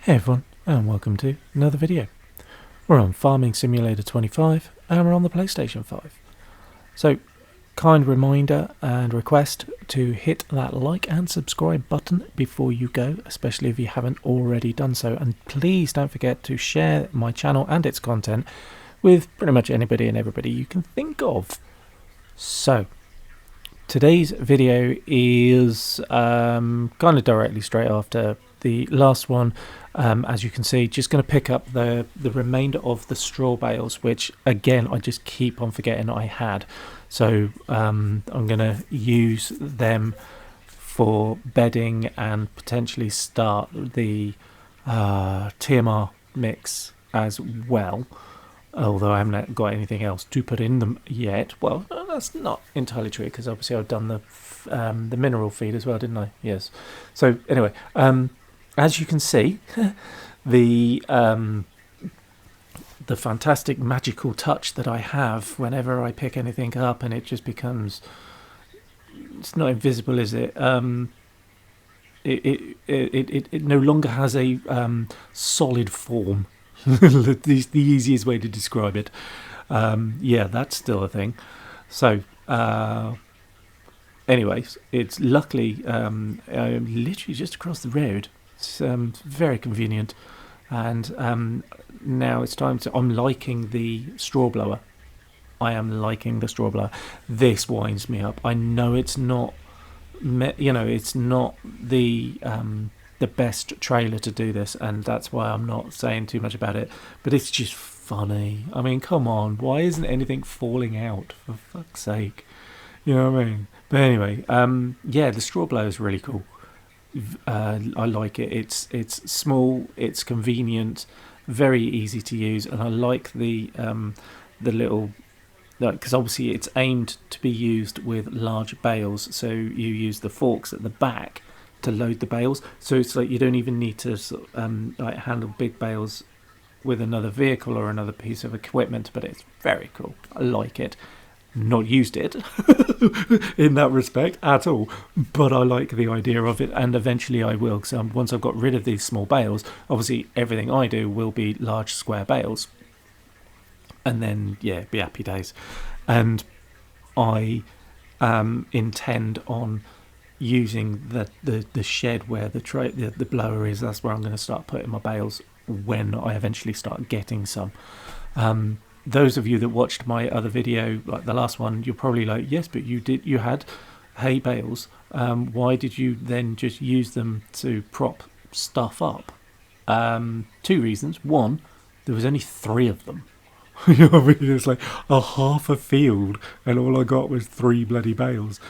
Hey everyone, and welcome to another video. We're on Farming Simulator 25, and we're on the PlayStation 5. So, kind reminder and request to hit that like and subscribe button before you go, especially if you haven't already done so. And please don't forget to share my channel and its content with pretty much anybody and everybody you can think of. So, today's video is kind of directly straight after the last one. As you can see, just going to pick up the remainder of the straw bales, which again I just keep on forgetting I had. So I'm going to use them for bedding and potentially start the TMR mix as well. Although I haven't got anything else to put in them yet. Well, that's not entirely true, because obviously I've done the mineral feed as well, didn't I? Yes. So anyway, as you can see, the fantastic magical touch that I have whenever I pick anything up, and it just becomes, it's not invisible, is it? It no longer has a solid form. The easiest way to describe it. Yeah, that's still a thing. So anyways, it's luckily literally just across the road. It's very convenient, and now it's time to, I'm liking the straw blower. I am liking the straw blower. This winds me up. I know it's not, it's not the best trailer to do this, and that's why I'm not saying too much about it, but it's just funny. I mean, come on, why isn't anything falling out, for fuck's sake? You know what I mean? But anyway, yeah, the straw blower is really cool. I like it. It's small, it's convenient, very easy to use, and I like the little, because obviously it's aimed to be used with large bales, so you use the forks at the back to load the bales, so it's like you don't even need to like handle big bales with another vehicle or another piece of equipment. But it's very cool. I like it. Not used it in that respect at all, but I like the idea of it, and eventually I will, because once I've got rid of these small bales, obviously everything I do will be large square bales, and then yeah, be happy days. And I intend on using the shed where the blower is. That's where I'm going to start putting my bales when I eventually start getting some. Those of you that watched my other video, like the last one, you're probably like, yes, but you had hay bales. Why did you then just use them to prop stuff up? 2 reasons. One, there was only 3 of them. You know what I mean? It's like a half a field, and all I got was 3 bloody bales.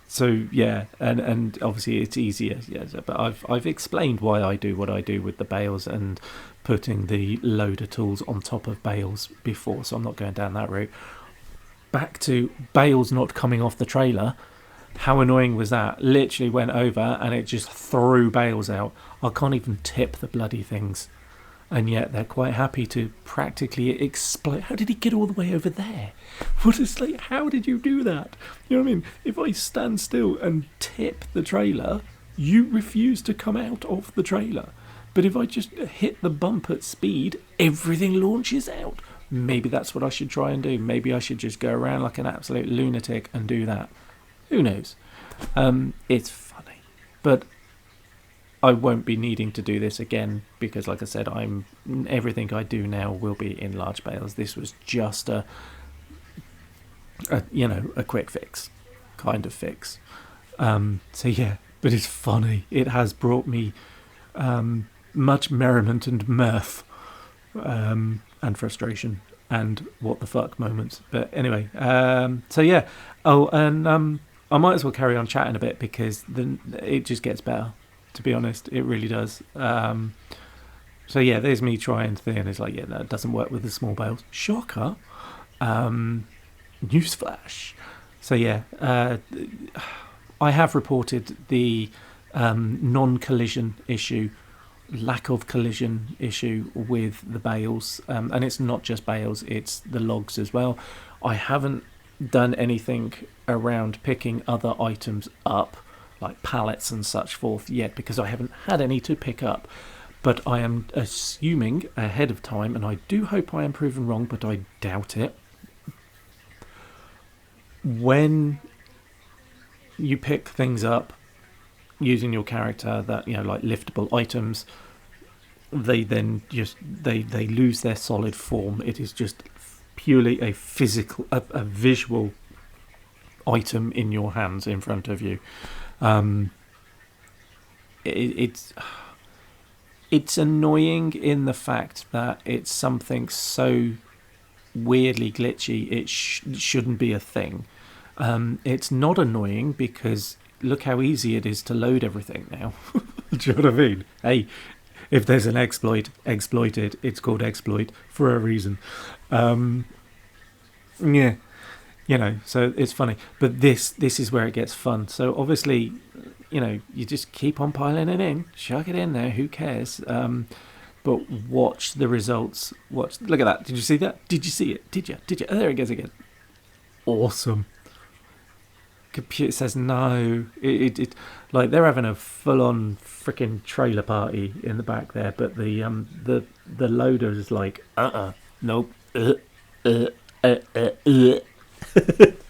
So yeah, and obviously it's easier. Yeah, but I've explained why I do what I do with the bales and putting the loader tools on top of bales before, so I'm not going down that route. Back to bales not coming off the trailer. How annoying was that? Literally went over and it just threw bales out. I can't even tip the bloody things, and yet they're quite happy to practically explode. How did he get all the way over there? What is, like, how did you do that? You know what I mean? If I stand still and tip the trailer, you refuse to come out of the trailer. But if I just hit the bump at speed, everything launches out. Maybe that's what I should try and do. Maybe I should just go around like an absolute lunatic and do that. Who knows? It's funny. But I won't be needing to do this again, because like I said, everything I do now will be in large bales. This was just a quick fix kind of fix. So yeah, but it's funny. It has brought me much merriment and mirth, and frustration and what the fuck moments. But anyway, so yeah. Oh, and I might as well carry on chatting a bit, because then it just gets better. To be honest, it really does. So yeah, there's me trying to, and it's like, yeah, no, it doesn't work with the small bales. Shocker. Newsflash. So yeah, I have reported the non-collision issue, lack of collision issue with the bales, and it's not just bales, it's the logs as well. I haven't done anything around picking other items up. like pallets and such forth yet, because I haven't had any to pick up. But I am assuming ahead of time, and I do hope I am proven wrong, but I doubt it. When you pick things up using your character, that, like liftable items, they then just they lose their solid form. It is just purely a physical, a visual item in your hands in front of you. It's annoying in the fact that it's something so weirdly glitchy it shouldn't be a thing. It's not annoying because look how easy it is to load everything now. Do you know what I mean? Hey, if there's an exploit, exploit it. It's called exploit for a reason. Yeah, so it's funny. But this is where it gets fun. So obviously, you just keep on piling it in, chuck it in there, who cares? But watch the results. Look at that. Did you see that? Did you see it? Did you? Oh, there it goes again. Awesome. Computer says no. It like they're having a full-on freaking trailer party in the back there, but the loader is like nope.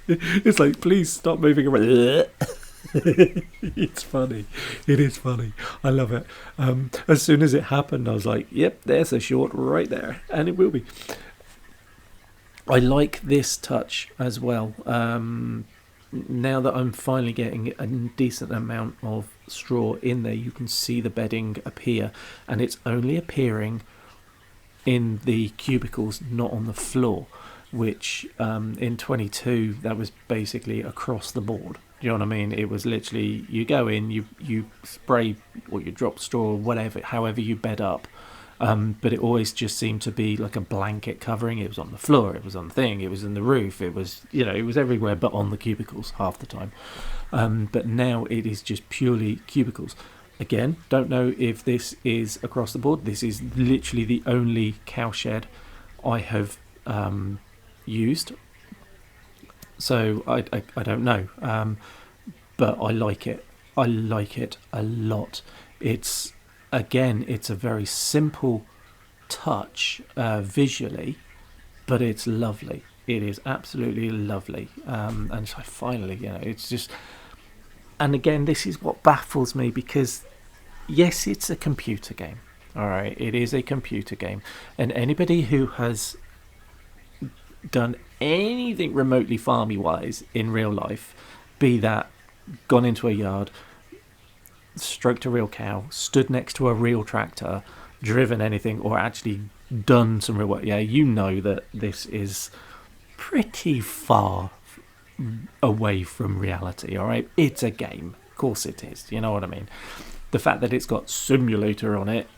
It's like, please stop moving around. It's funny. It is funny. I love it. As soon as it happened, I was like, yep, there's a short right there, and it will be. I like this touch as well. Now that I'm finally getting a decent amount of straw in there, you can see the bedding appear, and it's only appearing in the cubicles, not on the floor, which in 22 that was basically across the board. Do you know what I mean? It was literally, you go in, you spray or you drop straw or whatever, however you bed up. But it always just seemed to be like a blanket covering. It was on the floor, it was on the thing, it was in the roof, it was, it was everywhere but on the cubicles half the time. But now it is just purely cubicles. Again, don't know if this is across the board. This is literally the only cowshed I have used. So I don't know. But I like it. I like it a lot. It's a very simple touch visually, but it's lovely. It is absolutely lovely. And so finally, it's just... And again, this is what baffles me, because yes, it's a computer game. All right, it is a computer game. And anybody who has done anything remotely farmy wise in real life, be that gone into a yard, stroked a real cow, stood next to a real tractor, driven anything, or actually done some real work, you know that this is pretty far away from reality. All right, it's a game, of course it is, you know what I mean. The fact that it's got simulator on it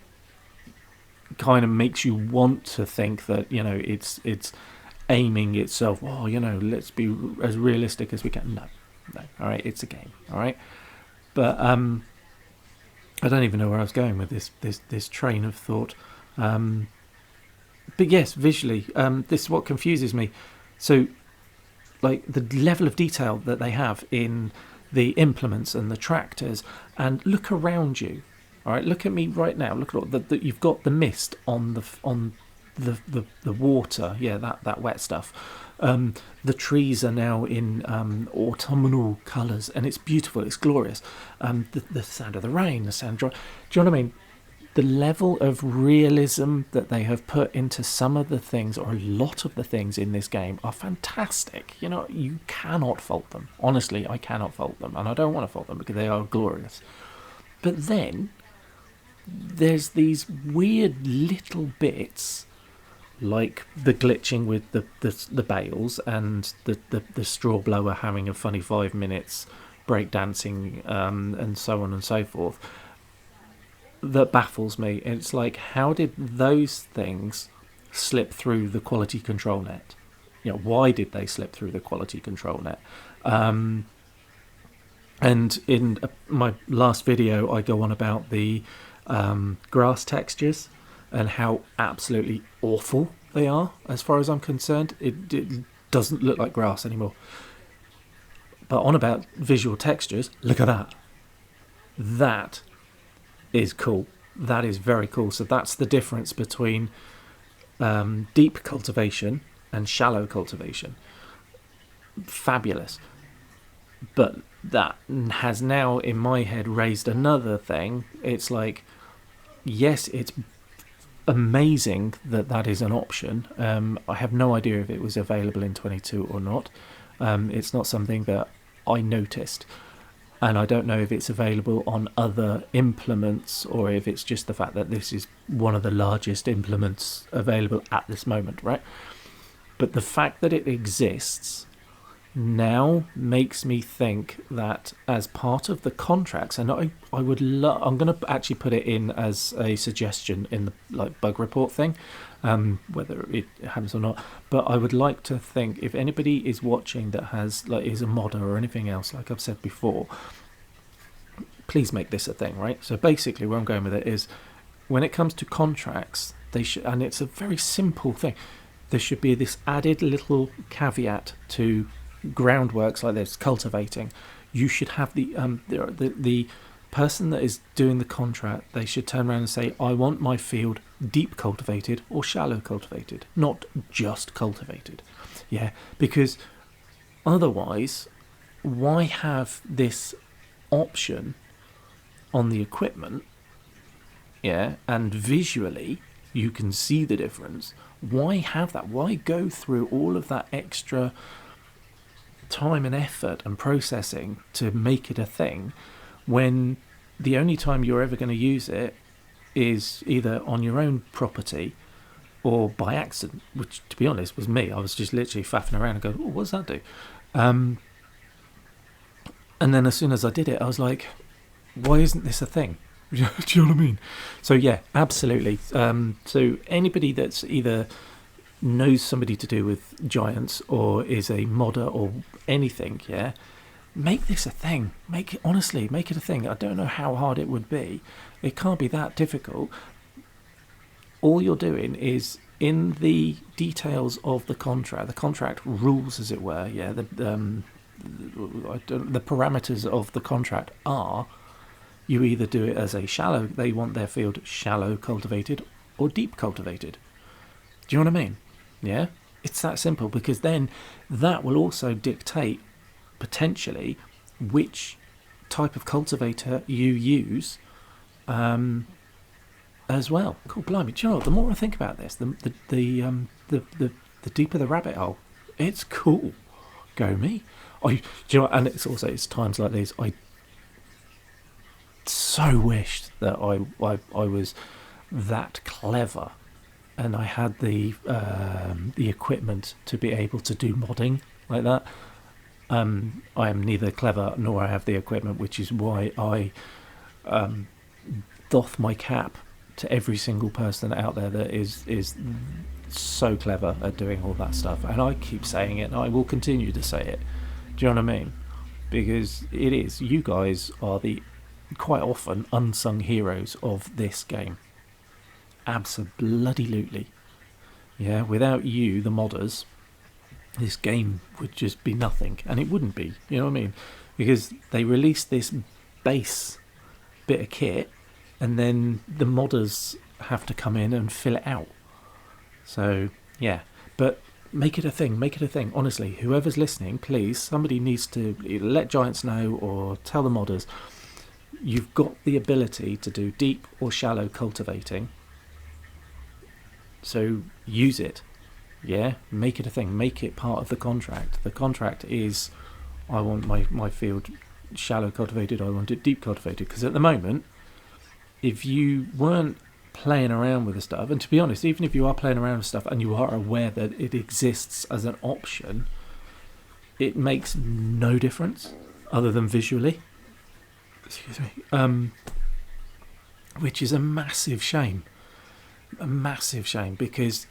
kind of makes you want to think that it's aiming itself, let's be as realistic as we can. No, all right, it's a game. All right, but I don't even know where I was going with this train of thought. But yes, visually, this is what confuses me. So, like the level of detail that they have in the implements and the tractors, and look around you. All right, look at me right now. Look at you've got the mist on the water. Yeah, that wet stuff. The trees are now in autumnal colours, and it's beautiful. It's glorious. The sound of the rain, the sound dry. Do you know what I mean? The level of realism that they have put into some of the things, or a lot of the things in this game, are fantastic. You cannot fault them. Honestly, I cannot fault them, and I don't want to fault them because they are glorious. But then there's these weird little bits, like the glitching with the bales and the straw blower having a funny 5 minutes breakdancing, and so on and so forth, that baffles me. It's like, how did those things slip through the quality control net? Why did they slip through the quality control net? And in my last video, I go on about the grass textures and how absolutely awful they are. As far as I'm concerned, it doesn't look like grass anymore. But on about visual textures, look at that. That is cool. That is very cool. So that's the difference between deep cultivation and shallow cultivation. Fabulous. But that has now in my head raised another thing. It's like, yes, it's amazing that that is an option. I have no idea if it was available in 22 or not. It's not something that I noticed, and I don't know if it's available on other implements or if it's just the fact that this is one of the largest implements available at this moment, right? But the fact that it exists now makes me think that as part of the contracts, and I would I'm going to actually put it in as a suggestion in the like bug report thing, whether it happens or not. But I would like to think if anybody is watching that has like is a modder or anything else, like I've said before, please make this a thing, right? So basically, where I'm going with it is, when it comes to contracts, they should, and it's a very simple thing. There should be this added little caveat to groundworks like this, cultivating. You should have the person that is doing the contract, they should turn around and say, I want my field deep cultivated or shallow cultivated, not just cultivated. Yeah, because otherwise, why have this option on the equipment? Yeah, and visually you can see the difference. Why have that? Why go through all of that extra time and effort and processing to make it a thing when the only time you're ever going to use it is either on your own property or by accident, which to be honest was me. I was just literally faffing around and going, oh, what does that do? And then as soon as I did it, I was like, why isn't this a thing? Do you know what I mean? So yeah, absolutely. So anybody that's either knows somebody to do with giants or is a modder or anything, yeah, make this a thing. Make it, honestly, make it a thing. I don't know how hard it would be. It can't be that difficult. All you're doing is in the details of the contract rules, as it were, yeah, the parameters of the contract are, you either do it as a shallow, they want their field shallow cultivated or deep cultivated. Do you know what I mean? Yeah, it's that simple, because then that will also dictate potentially which type of cultivator you use as well. Cool, blimey! Do you know what? The more I think about this, the deeper the rabbit hole. It's cool. Go me. Do you know what? And it's times like these I so wished that I was that clever and I had the equipment to be able to do modding like that. I am neither clever nor I have the equipment, which is why I doff my cap to every single person out there that is so clever at doing all that stuff. And I keep saying it, and I will continue to say it. Do you know what I mean? Because it is. You guys are the quite often unsung heroes of this game. Absolutely. Yeah, without you, the modders, this game would just be nothing. And it wouldn't be, you know what I mean? Because they released this base bit of kit and then the modders have to come in and fill it out. So, yeah. But make it a thing. Honestly, whoever's listening, please, somebody needs to let Giants know or tell the modders, you've got the ability to do deep or shallow cultivating. So use it. Yeah, make it a thing. Make it part of the contract. The contract is, I want my field shallow cultivated, I want it deep cultivated. Because at the moment, if you weren't playing around with the stuff, and to be honest, even if you are playing around with stuff and you are aware that it exists as an option, it makes no difference other than visually. Excuse me. Which is a massive shame. A massive shame, because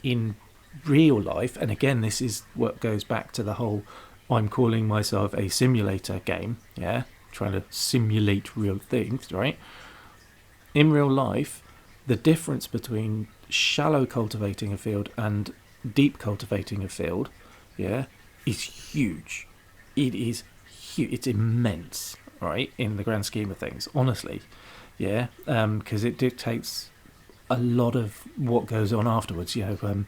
in real life, and again this is what goes back to the whole I'm calling myself a simulator game, yeah, trying to simulate real things, right? In real life, the difference between shallow cultivating a field and deep cultivating a field, yeah, is huge. It is huge. It's immense. right, in the grand scheme of things, honestly. Yeah, because it dictates a lot of what goes on afterwards. The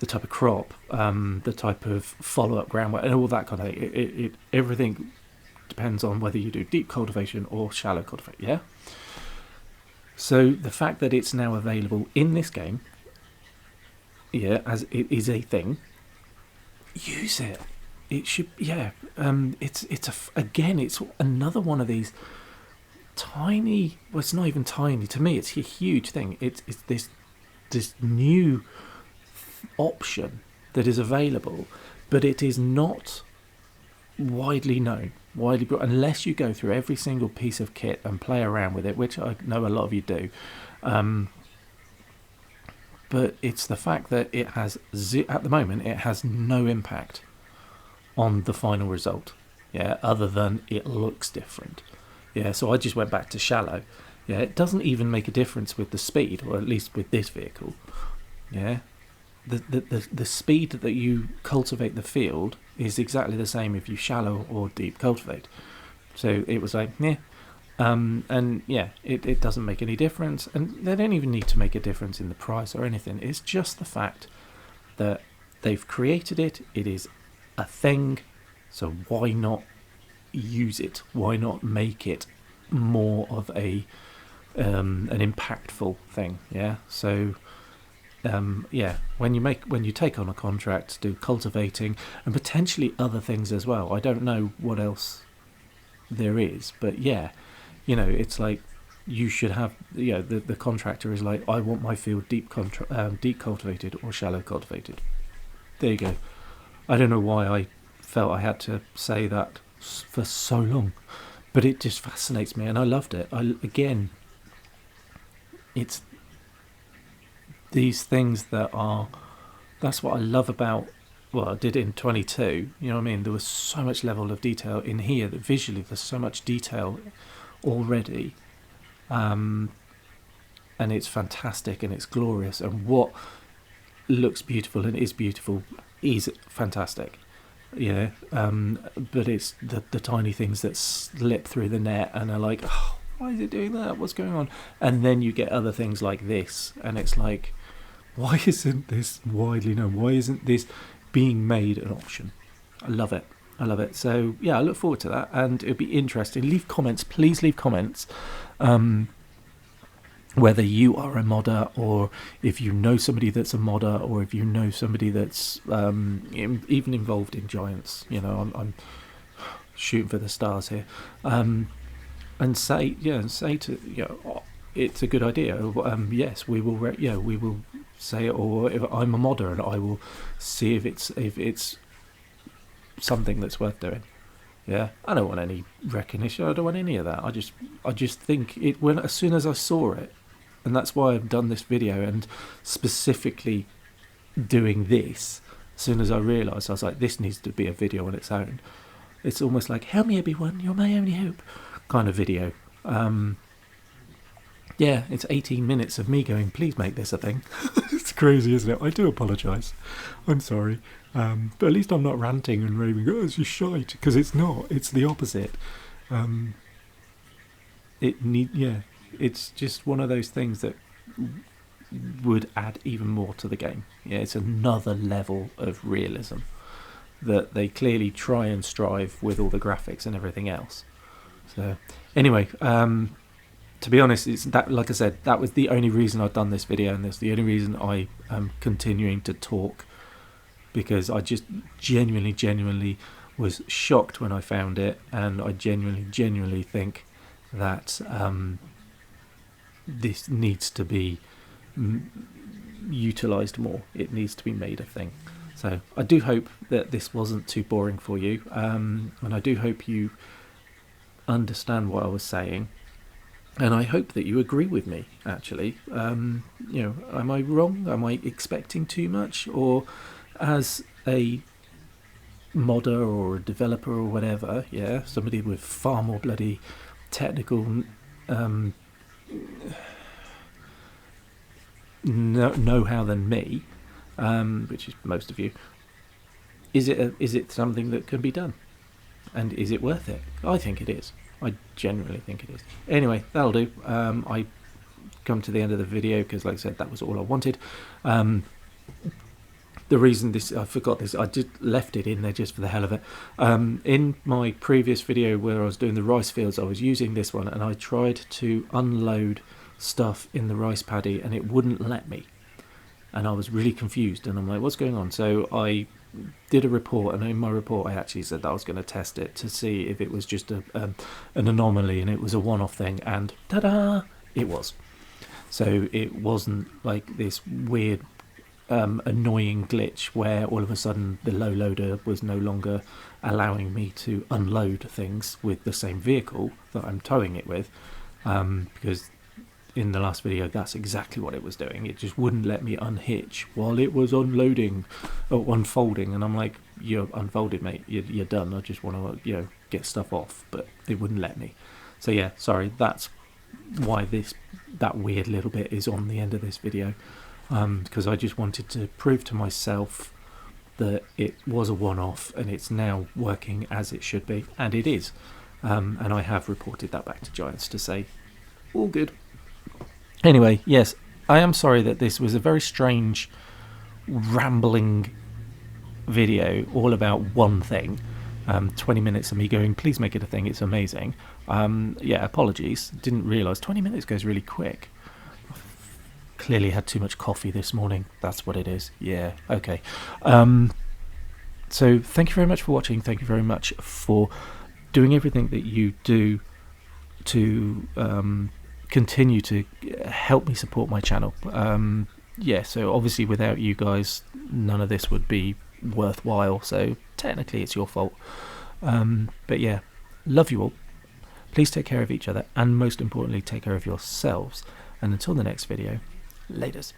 type of crop, the type of follow-up groundwork, and all that kind of thing. Everything depends on whether you do deep cultivation or shallow cultivation. Yeah. So the fact that it's now available in this game, yeah, as it is a thing, use it. It should, yeah. Again, it's another one of these tiny. Well, it's not even tiny to me. It's a huge thing. It's this new option that is available, but it is not widely known, unless you go through every single piece of kit and play around with it, which I know a lot of you do. But it's the fact that it has, at the moment, it has no impact on the final result. Yeah, other than it looks different. Yeah, so I just went back to shallow. Yeah, it doesn't even make a difference with the speed, or at least with this vehicle. Yeah, the speed that you cultivate the field is exactly the same if you shallow or deep cultivate. So it was like, yeah. And yeah, it doesn't make any difference, and they don't even need to make a difference in the price or anything. It's just the fact that they've created it. It is a thing, so why not use it? Why not make it more of an impactful thing? Yeah. So yeah, when you take on a contract to do cultivating and potentially other things as well. I don't know what else there is, but yeah, it's like you should have. The contractor is like, I want my field deep cultivated or shallow cultivated. There you go. I don't know why I felt I had to say that for so long, but it just fascinates me, and I loved it. Again, it's these things that's what I love about what I did in 22. You know what I mean? There was so much level of detail in here that visually there's so much detail already, and it's fantastic and it's glorious, and what looks beautiful and is beautiful is fantastic. But it's the tiny things that slip through the net and are like, oh, why is it doing that? What's going on? And then you get other things like this, and it's like, why isn't this widely known? Why isn't this being made an option? I love it. So yeah, I look forward to that, and it'll be interesting. Leave comments, please. Leave comments. Whether you are a modder, or if you know somebody that's a modder, or if you know somebody that's even involved in giants. I'm shooting for the stars here, and say to it's a good idea. Yes, we will. We will say it. Or if I'm a modder, and I will see if it's something that's worth doing. Yeah, I don't want any recognition. I don't want any of that. I just think it as soon as I saw it. And that's why I've done this video, and specifically doing this. As soon as I realised, I was like, this needs to be a video on its own. It's almost like, help me everyone, you're my only hope kind of video. Yeah, it's 18 minutes of me going, please make this a thing. It's crazy, isn't it? I do apologise. I'm sorry. But at least I'm not ranting and raving, oh, it's just shite, because it's not. It's the opposite. It's just one of those things that would add even more to the game. Yeah, it's another level of realism that they clearly try and strive with all the graphics and everything else. So anyway, to be honest, it's that, like I said, that was the only reason I've done this video, and that's the only reason I am continuing to talk, because I just genuinely was shocked when I found it, and I genuinely think that this needs to be utilised more. It needs to be made a thing. So I do hope that this wasn't too boring for you, and I do hope you understand what I was saying, and I hope that you agree with me, actually. Am I wrong? Am I expecting too much? Or as a modder or a developer or whatever, yeah, somebody with far more bloody technical know-how than me, which is most of you, is it something that can be done, and is it worth it? I think it is. I generally think it is. Anyway, that'll do. I come to the end of the video because, like I said, that was all I wanted. The reason I forgot this, I just left it in there just for the hell of it. In my previous video where I was doing the rice fields, I was using this one and I tried to unload stuff in the rice paddy and it wouldn't let me. And I was really confused and I'm like, what's going on? So I did a report, and in my report I actually said that I was going to test it to see if it was just an anomaly and it was a one-off thing, and ta-da, it was. So it wasn't like this weird annoying glitch where all of a sudden the low loader was no longer allowing me to unload things with the same vehicle that I'm towing it with, because in the last video that's exactly what it was doing. It just wouldn't let me unhitch while it was unloading or unfolding, and I'm like, you're unfolded, mate, you're done, I just want to get stuff off, but it wouldn't let me. So yeah, sorry, that's why that weird little bit is on the end of this video, because I just wanted to prove to myself that it was a one-off and it's now working as it should be, and it is, and I have reported that back to Giants to say all good. Anyway, yes, I am sorry that this was a very strange, rambling video all about one thing. 20 minutes of me going, please make it a thing, it's amazing. Yeah, apologies, didn't realise 20 minutes goes really quick. Clearly had too much coffee this morning, that's what it is. Yeah, okay. So thank you very much for watching, thank you very much for doing everything that you do to continue to help me support my channel. Yeah, so obviously without you guys none of this would be worthwhile, so technically it's your fault. But yeah, love you all, please take care of each other, and most importantly take care of yourselves, and until the next video, laters.